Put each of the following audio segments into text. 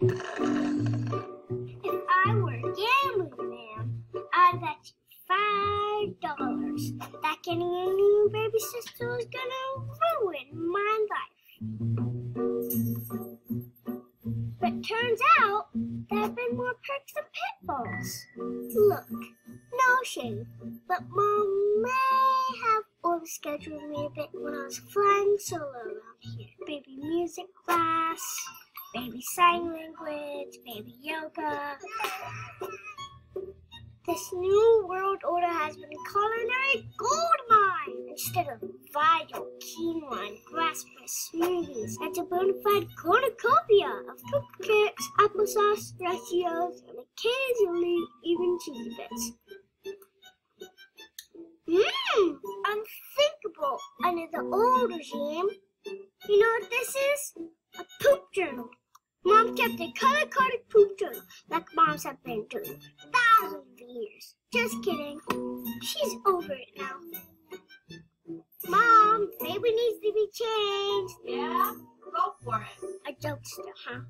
If I were a gambling man, I'd bet you $5 that getting a new baby sister is gonna ruin my life. But turns out there have been more perks than pitfalls. Look, no shade, but Mom may have overscheduled me a bit when I was flying solo around here. Baby music class, baby sign language, baby yoga. This new world order has been a culinary gold mine. Instead of vital quinoa and grass-fed smoothies, it's a bona fide cornucopia of cooked cakes, applesauce, ratios, and occasionally even cheesy bits. Unthinkable under the old regime. You know what this is? A poop journal. Mom kept a color-coded poop journal like moms have been doing for thousands of years. Just kidding. She's over it now. Mom, baby needs to be changed. Yeah? Go for it. A jokester, huh?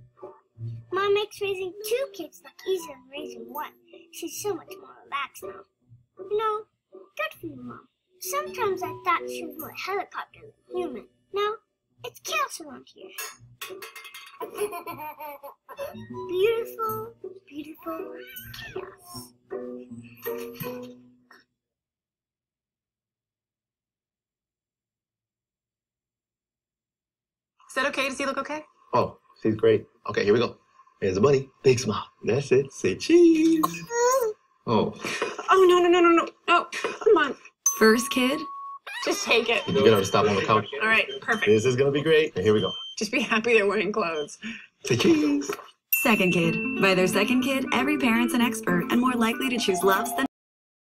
Mom makes raising 2 kids look easier than raising 1. She's so much more relaxed now. You know, good for you, Mom. Sometimes I thought she was more helicopter than human. Now, it's chaos around here. Beautiful, beautiful chaos. Is that okay? Does he look okay? Oh, she's great. Okay, here we go. Here's the bunny. Big smile. That's it. Say cheese. Oh. Oh, no. Oh, come on. First kid? Just take it. You get her to stop on the couch. All right, perfect. This is gonna be great. Okay, here we go. Just be happy they're wearing clothes. Say cheese. Second kid. By their second kid, every parent's an expert and more likely to choose Loves than